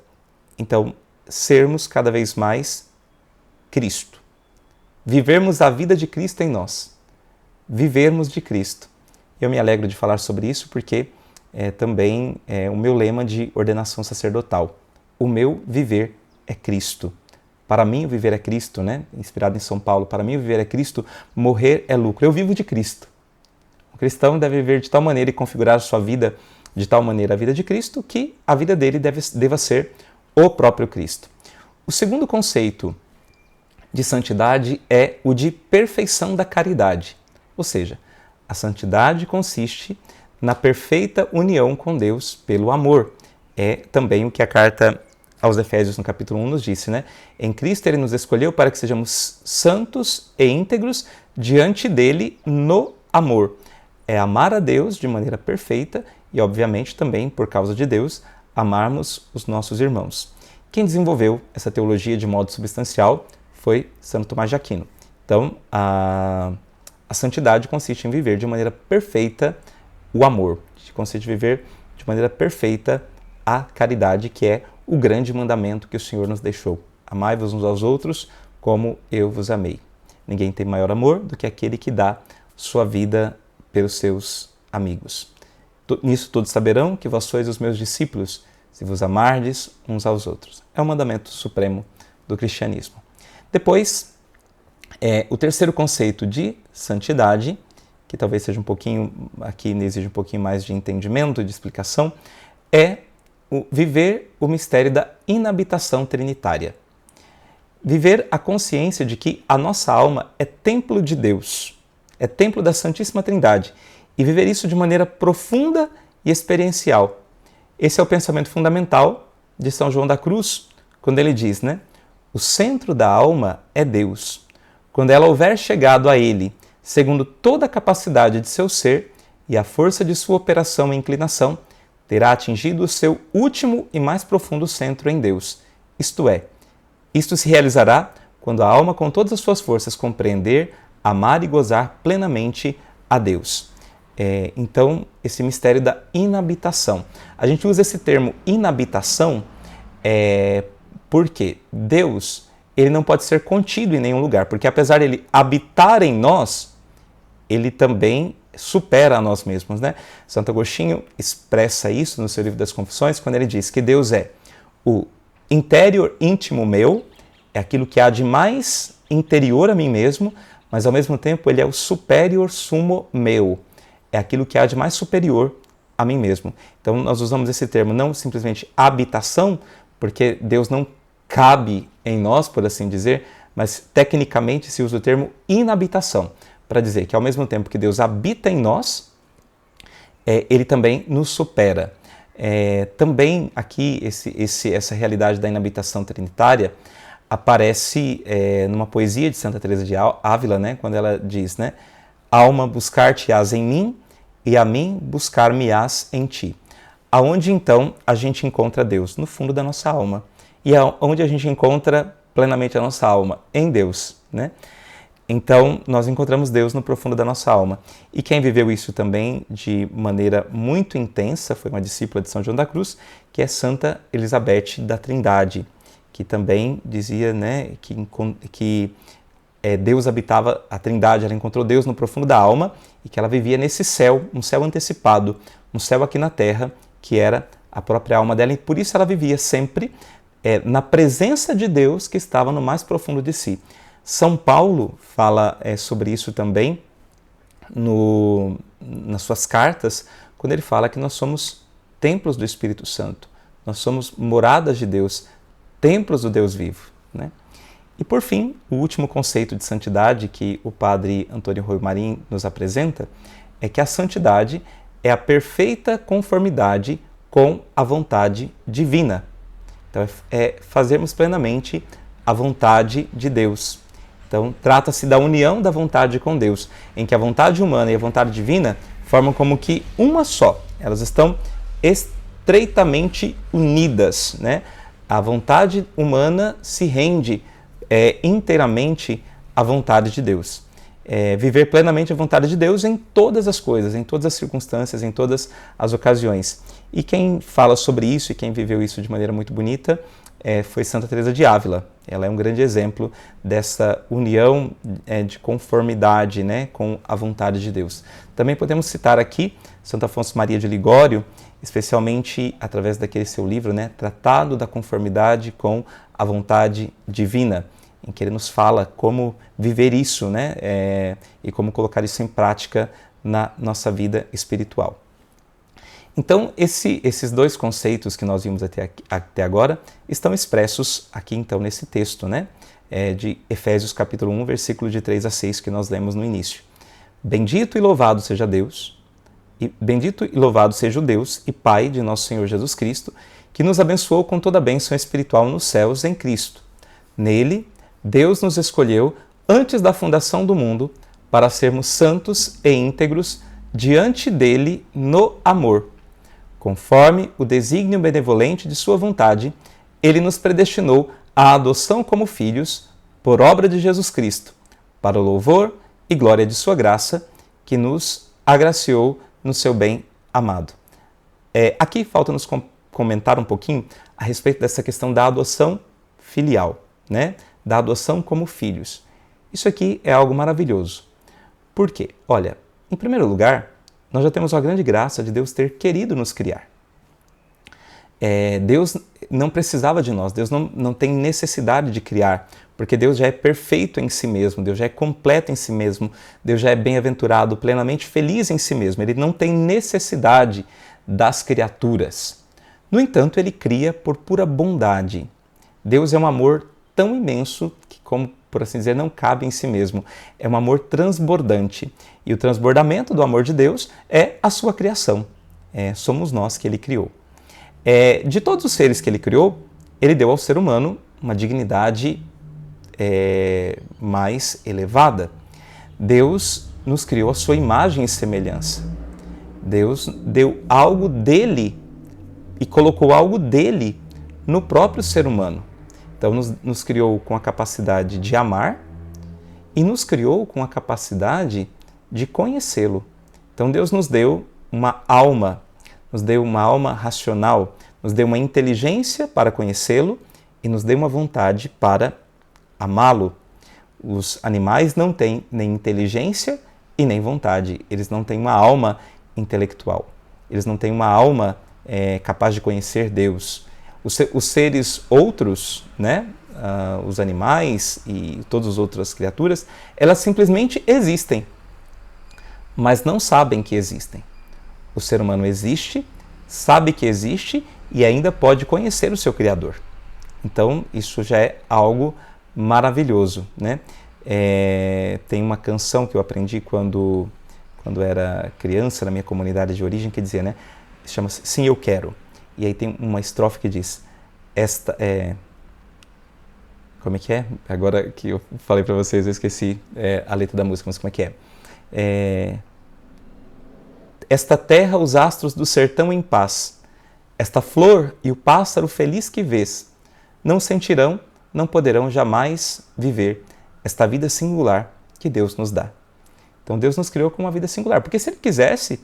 Então, sermos cada vez mais Cristo. Vivermos a vida de Cristo em nós. Vivermos de Cristo. Eu me alegro de falar sobre isso porque também é o meu lema de ordenação sacerdotal. O meu viver é Cristo. Para mim, o viver é Cristo, né? Inspirado em São Paulo. Para mim, o viver é Cristo, morrer é lucro. Eu vivo de Cristo. O cristão deve viver de tal maneira e configurar a sua vida de tal maneira a vida de Cristo que a vida dele deva ser o próprio Cristo. O segundo conceito de santidade é o de perfeição da caridade. Ou seja, a santidade consiste na perfeita união com Deus pelo amor. É também o que a carta aos Efésios, no capítulo 1, nos disse, né? Em Cristo ele nos escolheu para que sejamos santos e íntegros diante dele no amor. É amar a Deus de maneira perfeita e, obviamente, também, por causa de Deus, amarmos os nossos irmãos. Quem desenvolveu essa teologia de modo substancial foi Santo Tomás de Aquino. Então, a santidade consiste em viver de maneira perfeita o amor, consiste em viver de maneira perfeita a caridade, que é o grande mandamento que o Senhor nos deixou. Amai-vos uns aos outros como eu vos amei. Ninguém tem maior amor do que aquele que dá sua vida pelos seus amigos. Nisso todos saberão que vós sois os meus discípulos, se vos amardes uns aos outros. É o mandamento supremo do cristianismo. Depois, o terceiro conceito de santidade, que talvez seja aqui exige um pouquinho mais de entendimento, de explicação, é viver o mistério da inabitação trinitária. Viver a consciência de que a nossa alma é templo de Deus, é templo da Santíssima Trindade, e viver isso de maneira profunda e experiencial. Esse é o pensamento fundamental de São João da Cruz, quando ele diz, né? O centro da alma é Deus. Quando ela houver chegado a Ele, segundo toda a capacidade de seu ser e a força de sua operação e inclinação, terá atingido o seu último e mais profundo centro em Deus. Isto é, isto se realizará quando a alma com todas as suas forças compreender, amar e gozar plenamente a Deus. Então, esse mistério da inabitação. A gente usa esse termo inabitação porque Deus ele não pode ser contido em nenhum lugar, porque apesar de ele habitar em nós, ele também supera a nós mesmos, né? Santo Agostinho expressa isso no seu livro das Confissões, quando ele diz que Deus é o interior íntimo meu, é aquilo que há de mais interior a mim mesmo, mas ao mesmo tempo ele é o superior sumo meu, é aquilo que há de mais superior a mim mesmo. Então nós usamos esse termo não simplesmente habitação, porque Deus não cabe em nós, por assim dizer, mas tecnicamente se usa o termo inabitação, para dizer que ao mesmo tempo que Deus habita em nós, ele também nos supera. Também aqui essa realidade da inabitação trinitária aparece numa poesia de Santa Teresa de Ávila, né, quando ela diz, né, alma, buscar-te-ás em mim e a mim buscar-me-ás em ti. Aonde então a gente encontra Deus? No fundo da nossa alma. E onde a gente encontra plenamente a nossa alma? Em Deus, né? Então, nós encontramos Deus no profundo da nossa alma. E quem viveu isso também de maneira muito intensa foi uma discípula de São João da Cruz, que é Santa Elizabeth da Trindade, que também dizia, né, que Deus habitava a Trindade, ela encontrou Deus no profundo da alma e que ela vivia nesse céu, um céu antecipado, um céu aqui na terra, que era a própria alma dela, e por isso ela vivia sempre na presença de Deus que estava no mais profundo de si. São Paulo fala sobre isso também nas suas cartas, quando ele fala que nós somos templos do Espírito Santo, nós somos moradas de Deus, templos do Deus vivo, né? E por fim, o último conceito de santidade que o padre Antônio Rui Marim nos apresenta é que a santidade é a perfeita conformidade com a vontade divina. Então é fazermos plenamente a vontade de Deus. Então, trata-se da união da vontade com Deus, em que a vontade humana e a vontade divina formam como que uma só. Elas estão estreitamente unidas, né? A vontade humana se rende inteiramente à vontade de Deus. Viver plenamente a vontade de Deus em todas as coisas, em todas as circunstâncias, em todas as ocasiões. E quem fala sobre isso e quem viveu isso de maneira muito bonita foi Santa Teresa de Ávila. Ela é um grande exemplo dessa união de conformidade, né, com a vontade de Deus. Também podemos citar aqui Santo Afonso Maria de Ligório, especialmente através daquele seu livro, né, Tratado da Conformidade com a Vontade Divina, em que ele nos fala como viver isso, né, e como colocar isso em prática na nossa vida espiritual. Então, esses dois conceitos que nós vimos até agora estão expressos aqui, então, nesse texto, né, de Efésios capítulo 1, versículo de 3 a 6, que nós lemos no início. Bendito e louvado seja Deus, bendito e louvado seja o Deus e Pai de nosso Senhor Jesus Cristo, que nos abençoou com toda a bênção espiritual nos céus em Cristo. Nele, Deus nos escolheu antes da fundação do mundo para sermos santos e íntegros diante dele no amor. Conforme o desígnio benevolente de sua vontade, ele nos predestinou à adoção como filhos por obra de Jesus Cristo, para o louvor e glória de sua graça, que nos agraciou no seu bem amado. Aqui falta-nos comentar um pouquinho a respeito dessa questão da adoção filial, né? Da adoção como filhos. Isso aqui é algo maravilhoso. Por quê? Olha, em primeiro lugar, nós já temos a grande graça de Deus ter querido nos criar. Deus não precisava de nós, Deus não tem necessidade de criar, porque Deus já é perfeito em si mesmo, Deus já é completo em si mesmo, Deus já é bem-aventurado, plenamente feliz em si mesmo, Ele não tem necessidade das criaturas. No entanto, Ele cria por pura bondade. Deus é um amor tão imenso que, como por assim dizer, não cabe em si mesmo. É um amor transbordante. E o transbordamento do amor de Deus é a sua criação. Somos nós que Ele criou. De todos os seres que Ele criou, Ele deu ao ser humano uma dignidade mais elevada. Deus nos criou a sua imagem e semelhança. Deus deu algo dele e colocou algo dele no próprio ser humano. Então, nos criou com a capacidade de amar e nos criou com a capacidade de conhecê-lo. Então, Deus nos deu uma alma racional, nos deu uma inteligência para conhecê-lo e nos deu uma vontade para amá-lo. Os animais não têm nem inteligência e nem vontade. Eles não têm uma alma intelectual. Eles não têm uma alma capaz de conhecer Deus. Os seres outros, né, os animais e todas as outras criaturas, elas simplesmente existem, mas não sabem que existem. O ser humano existe, sabe que existe e ainda pode conhecer o seu Criador. Então, isso já é algo maravilhoso, né? Tem uma canção que eu aprendi quando era criança na minha comunidade de origem que dizia, né? Chama-se Sim, Eu Quero. E aí tem uma estrofe que diz, como é que é? Agora que eu falei para vocês, eu esqueci a letra da música, mas como é que é? Esta terra, os astros do sertão em paz, esta flor e o pássaro feliz que vês, não sentirão, não poderão jamais viver esta vida singular que Deus nos dá. Então Deus nos criou com uma vida singular, porque se Ele quisesse,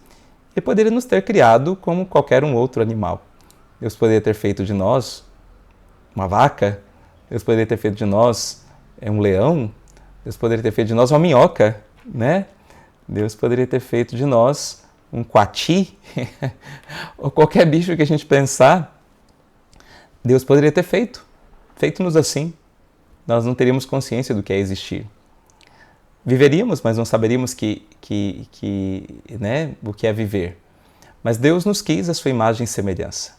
Ele poderia nos ter criado como qualquer um outro animal. Deus poderia ter feito de nós uma vaca, Deus poderia ter feito de nós um leão, Deus poderia ter feito de nós uma minhoca, né? Deus poderia ter feito de nós um coati, ou qualquer bicho que a gente pensar. Deus poderia ter feito-nos assim. Nós não teríamos consciência do que é existir. Viveríamos, mas não saberíamos o que é viver. Mas Deus nos quis a sua imagem e semelhança.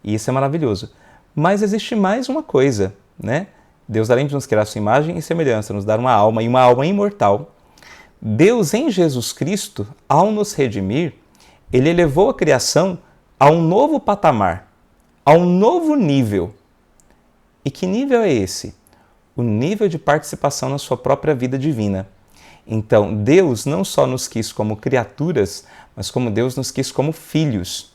E isso é maravilhoso. Mas existe mais uma coisa, né? Deus, além de nos criar a sua imagem e semelhança, nos dar uma alma e uma alma imortal, Deus em Jesus Cristo, ao nos redimir, Ele elevou a criação a um novo patamar, a um novo nível. E que nível é esse? O nível de participação na sua própria vida divina. Então, Deus não só nos quis como criaturas, mas como Deus nos quis como filhos.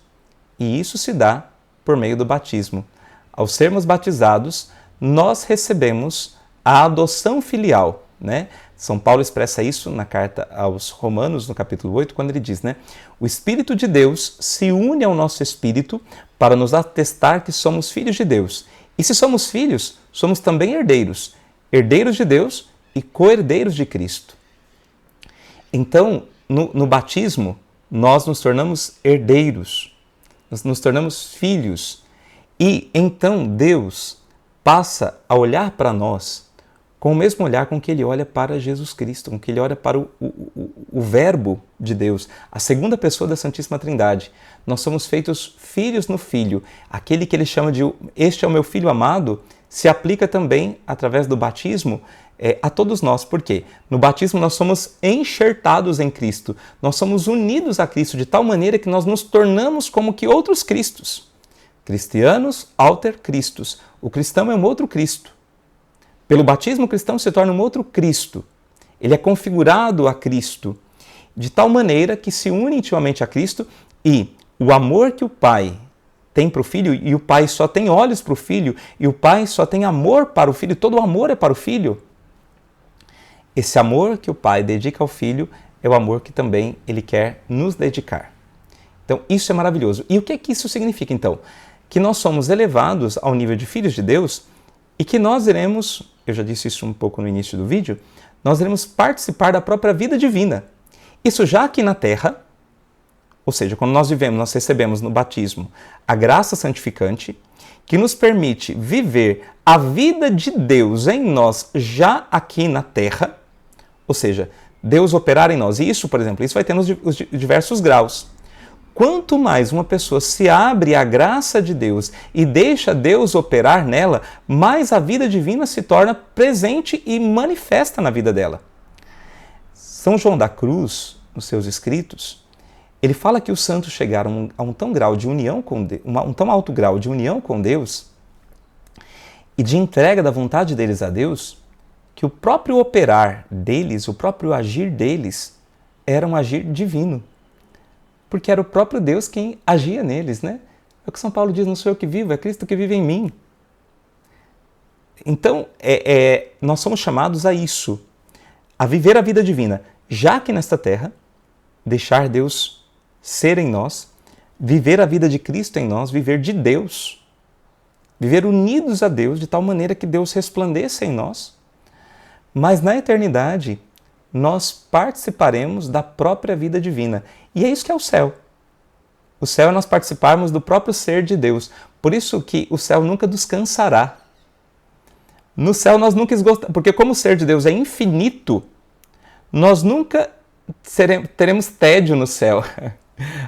E isso se dá por meio do batismo. Ao sermos batizados, nós recebemos a adoção filial, né? São Paulo expressa isso na carta aos Romanos, no capítulo 8, quando ele diz, né? O Espírito de Deus se une ao nosso espírito para nos atestar que somos filhos de Deus. E se somos filhos, somos também herdeiros. Herdeiros de Deus e co-herdeiros de Cristo. Então, no batismo, nós nos tornamos herdeiros. Nos tornamos filhos. E então Deus passa a olhar para nós com o mesmo olhar com que Ele olha para Jesus Cristo, com que Ele olha para o Verbo de Deus, a segunda pessoa da Santíssima Trindade. Nós somos feitos filhos no Filho. Aquele que Ele chama de este é o meu Filho amado, se aplica também, através do batismo, a todos nós. Por quê? No batismo nós somos enxertados em Cristo. Nós somos unidos a Cristo de tal maneira que nós nos tornamos como que outros Cristos. Cristianos alter Christus. O cristão é um outro Cristo. Pelo batismo, o cristão se torna um outro Cristo. Ele é configurado a Cristo, de tal maneira que se une intimamente a Cristo e o amor que o Pai tem para o Filho, e o Pai só tem olhos para o Filho, e o Pai só tem amor para o Filho, todo o amor é para o Filho. Esse amor que o Pai dedica ao Filho é o amor que também Ele quer nos dedicar. Então, isso é maravilhoso. E o que é que isso significa, então? Que nós somos elevados ao nível de filhos de Deus e que nós iremos, eu já disse isso um pouco no início do vídeo, nós iremos participar da própria vida divina. Isso já aqui na Terra, ou seja, quando nós vivemos, nós recebemos no batismo a graça santificante, que nos permite viver a vida de Deus em nós já aqui na Terra, ou seja, Deus operar em nós. E isso, por exemplo, isso vai ter nos diversos graus. Quanto mais uma pessoa se abre à graça de Deus e deixa Deus operar nela, mais a vida divina se torna presente e manifesta na vida dela. São João da Cruz, nos seus escritos, ele fala que os santos chegaram a um tão grau de união com Deus, um tão alto grau de união com Deus e de entrega da vontade deles a Deus, que o próprio operar deles, o próprio agir deles, era um agir divino. Porque era o próprio Deus quem agia neles, né? É o que São Paulo diz, não sou eu que vivo, é Cristo que vive em mim. Então, nós somos chamados a isso, a viver a vida divina, já aqui nesta terra, deixar Deus ser em nós, viver a vida de Cristo em nós, viver de Deus, viver unidos a Deus, de tal maneira que Deus resplandeça em nós. Mas na eternidade, nós participaremos da própria vida divina. E é isso que é o céu. O céu é nós participarmos do próprio ser de Deus. Por isso que o céu nunca descansará. No céu nós nunca esgotamos, porque como o ser de Deus é infinito, nós nunca teremos tédio no céu.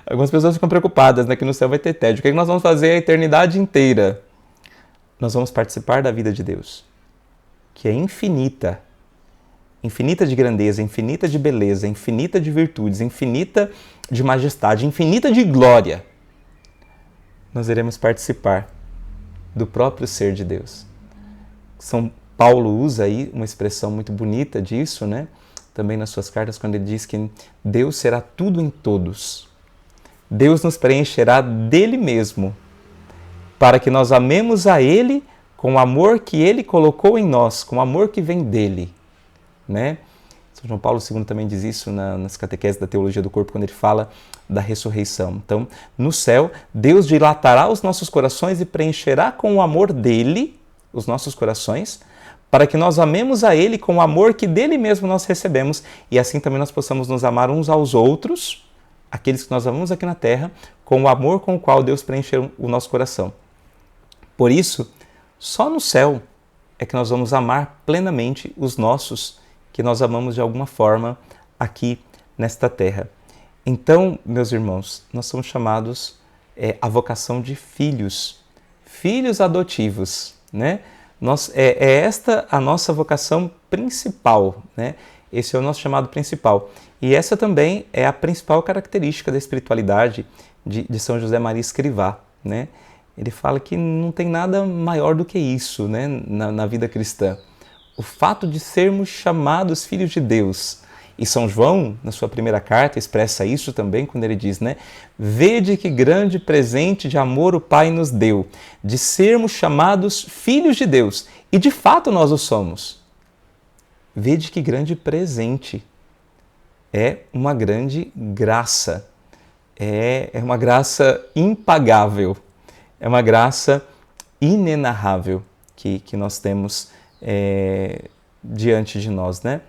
Algumas pessoas ficam preocupadas, né, que no céu vai ter tédio. O que nós vamos fazer a eternidade inteira? Nós vamos participar da vida de Deus, que é infinita. Infinita de grandeza, infinita de beleza, infinita de virtudes, infinita de majestade, infinita de glória. Nós iremos participar do próprio ser de Deus. São Paulo usa aí uma expressão muito bonita disso, né? Também nas suas cartas, quando ele diz que Deus será tudo em todos. Deus nos preencherá dele mesmo, para que nós amemos a Ele com o amor que Ele colocou em nós, com o amor que vem dele. Né? São João Paulo II também diz isso nas catequeses da teologia do corpo, quando ele fala da ressurreição. Então, no céu, Deus dilatará os nossos corações e preencherá com o amor dele os nossos corações, para que nós amemos a Ele com o amor que dele mesmo nós recebemos, e assim também nós possamos nos amar uns aos outros, aqueles que nós amamos aqui na terra, com o amor com o qual Deus preencheu o nosso coração. Por isso, só no céu é que nós vamos amar plenamente os nossos, que nós amamos de alguma forma aqui nesta terra. Então, meus irmãos, nós somos chamados à vocação de filhos, filhos adotivos, né? É esta a nossa vocação principal, né? Esse é o nosso chamado principal. E essa também é a principal característica da espiritualidade de São José Maria Escrivá, né? Ele fala que não tem nada maior do que isso, né, na vida cristã. O fato de sermos chamados filhos de Deus. E São João, na sua primeira carta, expressa isso também quando ele diz, né? Vede que grande presente de amor o Pai nos deu, de sermos chamados filhos de Deus. E de fato nós o somos. Vede que grande presente. É uma grande graça. É uma graça impagável. É uma graça inenarrável que nós temos diante de nós, né?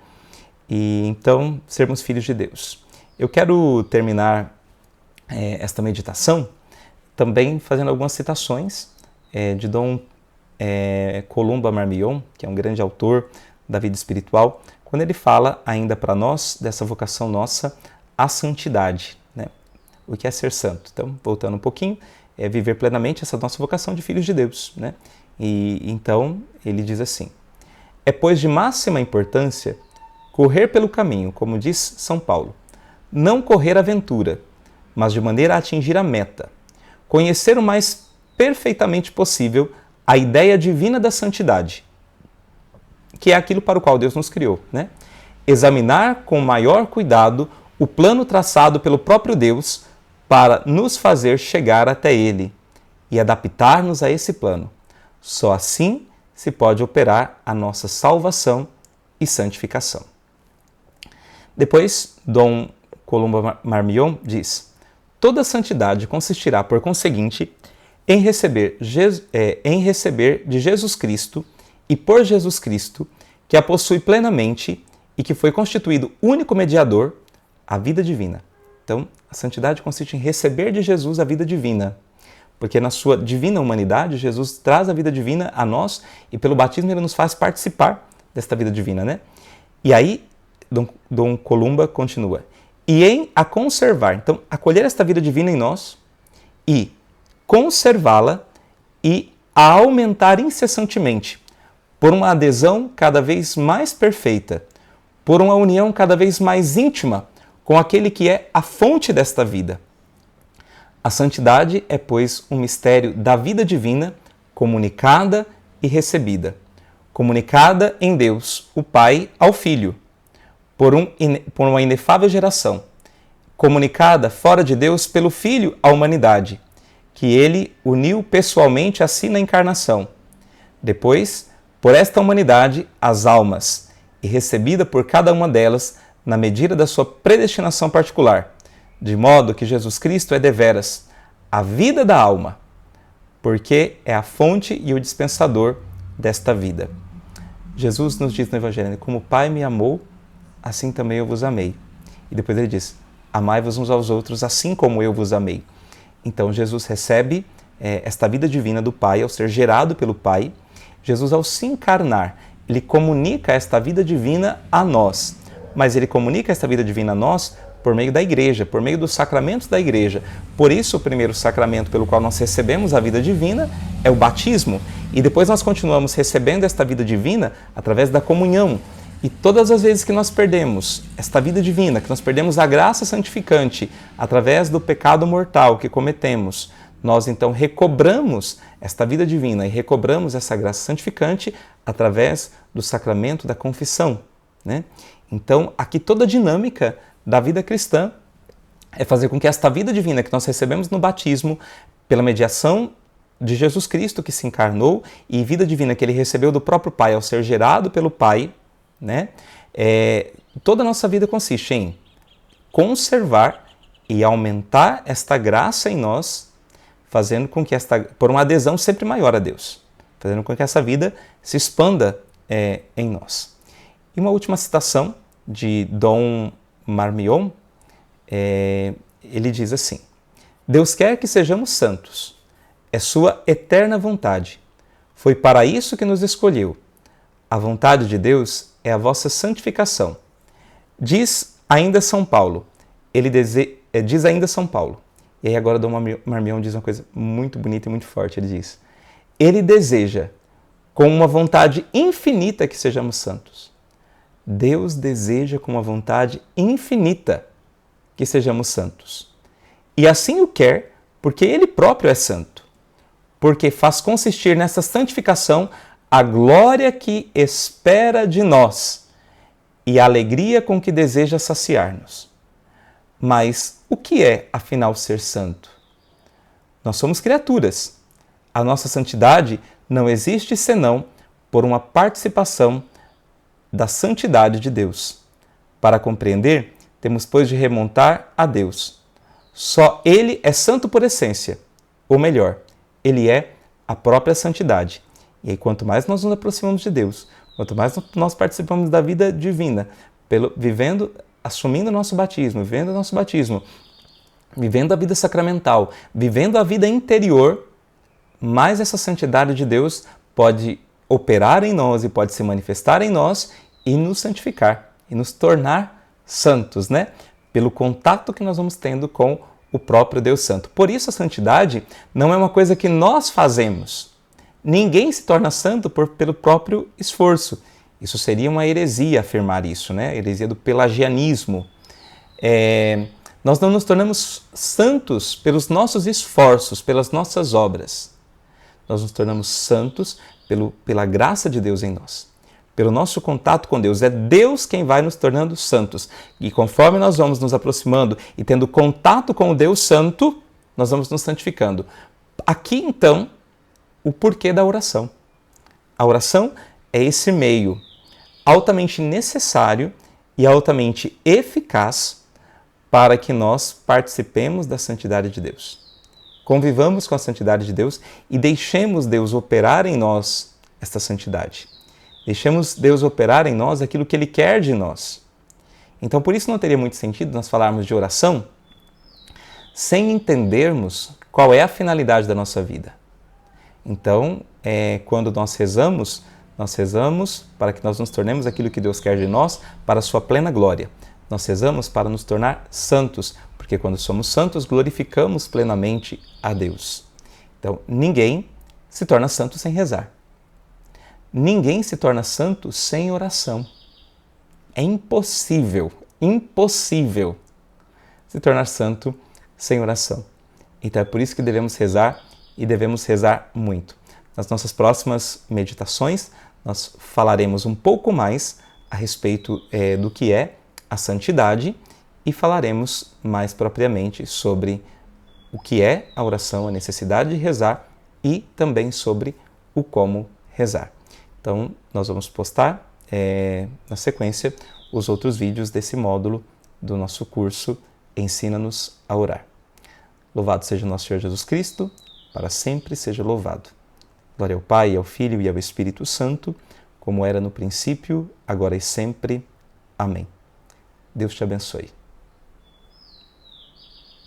E então, sermos filhos de Deus. Eu quero terminar esta meditação também fazendo algumas citações de Dom Columba Marmion, que é um grande autor da vida espiritual, quando ele fala ainda para nós dessa vocação nossa à santidade, né? O que é ser santo? Então, voltando um pouquinho, é viver plenamente essa nossa vocação de filhos de Deus, né? E então ele diz assim: é pois de máxima importância correr pelo caminho, como diz São Paulo, não correr aventura, mas de maneira a atingir a meta, conhecer o mais perfeitamente possível a ideia divina da santidade, que é aquilo para o qual Deus nos criou, né? Examinar com maior cuidado o plano traçado pelo próprio Deus para nos fazer chegar até Ele e adaptar-nos a esse plano. Só assim se pode operar a nossa salvação e santificação. Depois, Dom Columba Marmion diz: toda santidade consistirá, por conseguinte, em receber de Jesus Cristo e por Jesus Cristo, que a possui plenamente e que foi constituído único mediador, a vida divina. Então, a santidade consiste em receber de Jesus a vida divina, porque na sua divina humanidade, Jesus traz a vida divina a nós e pelo batismo ele nos faz participar desta vida divina, né? E aí, Dom Columba continua: e em a conservar, então, acolher esta vida divina em nós e conservá-la e a aumentar incessantemente por uma adesão cada vez mais perfeita, por uma união cada vez mais íntima com aquele que é a fonte desta vida. A santidade é, pois, um mistério da vida divina comunicada e recebida, comunicada em Deus, o Pai, ao Filho, por uma inefável geração, comunicada fora de Deus pelo Filho à humanidade, que ele uniu pessoalmente a si na encarnação. Depois, por esta humanidade, as almas, e recebida por cada uma delas na medida da sua predestinação particular, de modo que Jesus Cristo é deveras a vida da alma, porque é a fonte e o dispensador desta vida. Jesus nos diz no Evangelho: como o Pai me amou, assim também eu vos amei. E depois ele diz: amai-vos uns aos outros assim como eu vos amei. Então Jesus recebe esta vida divina do Pai ao ser gerado pelo Pai. Jesus, ao se encarnar, ele comunica esta vida divina a nós, mas ele comunica esta vida divina a nós por meio da igreja, por meio dos sacramentos da igreja. Por isso, o primeiro sacramento pelo qual nós recebemos a vida divina é o batismo, e depois nós continuamos recebendo esta vida divina através da comunhão. E todas as vezes que nós perdemos esta vida divina, que nós perdemos a graça santificante através do pecado mortal que cometemos, nós então recobramos esta vida divina e recobramos essa graça santificante através do sacramento da confissão, né? Então, aqui toda a dinâmica da vida cristã é fazer com que esta vida divina que nós recebemos no batismo, pela mediação de Jesus Cristo que se encarnou, e vida divina que ele recebeu do próprio Pai ao ser gerado pelo Pai, né? Toda a nossa vida consiste em conservar e aumentar esta graça em nós, fazendo com que por uma adesão sempre maior a Deus, fazendo com que essa vida se expanda em nós. E uma última citação de Dom Marmion, ele diz assim: Deus quer que sejamos santos, é sua eterna vontade, Foi para isso que nos escolheu. A vontade de Deus é a vossa santificação. Diz ainda São Paulo. Diz ainda São Paulo. E aí agora Dom Marmion diz uma coisa muito bonita e muito forte. Ele diz: Ele deseja, com uma vontade infinita, que sejamos santos. Deus deseja com uma vontade infinita que sejamos santos. E assim o quer, porque Ele próprio é santo. Porque faz consistir nessa santificação a glória que espera de nós e a alegria com que deseja saciar-nos. Mas o que é, afinal, ser santo? Nós somos criaturas. A nossa santidade não existe senão por uma participação da santidade de Deus. Para compreender, temos, pois, de remontar a Deus. Só Ele é santo por essência, ou melhor, Ele é a própria santidade. E aí, quanto mais nós nos aproximamos de Deus, quanto mais nós participamos da vida divina, assumindo o nosso batismo, vivendo o nosso batismo, vivendo a vida sacramental, vivendo a vida interior, mais essa santidade de Deus pode operar em nós e pode se manifestar em nós e nos santificar, e nos tornar santos, né? Pelo contato que nós vamos tendo com o próprio Deus Santo. Por isso a santidade não é uma coisa que nós fazemos. Ninguém se torna santo pelo próprio esforço. Isso seria uma heresia afirmar isso, né? A heresia do pelagianismo. Nós não nos tornamos santos pelos nossos esforços, pelas nossas obras. Nós nos tornamos santos pela graça de Deus em nós. Pelo nosso contato com Deus. É Deus quem vai nos tornando santos. E conforme nós vamos nos aproximando e tendo contato com o Deus Santo, nós vamos nos santificando. Aqui, então, o porquê da oração. A oração é esse meio altamente necessário e altamente eficaz para que nós participemos da santidade de Deus. Convivamos com a santidade de Deus e deixemos Deus operar em nós esta santidade. Deixemos Deus operar em nós aquilo que Ele quer de nós. Então, por isso não teria muito sentido nós falarmos de oração sem entendermos qual é a finalidade da nossa vida. Então, quando nós rezamos para que nós nos tornemos aquilo que Deus quer de nós para a sua plena glória. Nós rezamos para nos tornar santos, porque quando somos santos, glorificamos plenamente a Deus. Então, ninguém se torna santo sem rezar. Ninguém se torna santo sem oração. É impossível se tornar santo sem oração. Então é por isso que devemos rezar e devemos rezar muito. Nas nossas próximas meditações, nós falaremos um pouco mais a respeito do que é a santidade e falaremos mais propriamente sobre o que é a oração, a necessidade de rezar e também sobre o como rezar. Então, nós vamos postar na sequência os outros vídeos desse módulo do nosso curso Ensina-nos a Orar. Louvado seja o nosso Senhor Jesus Cristo, para sempre seja louvado. Glória ao Pai, ao Filho e ao Espírito Santo, como era no princípio, agora e sempre. Amém. Deus te abençoe.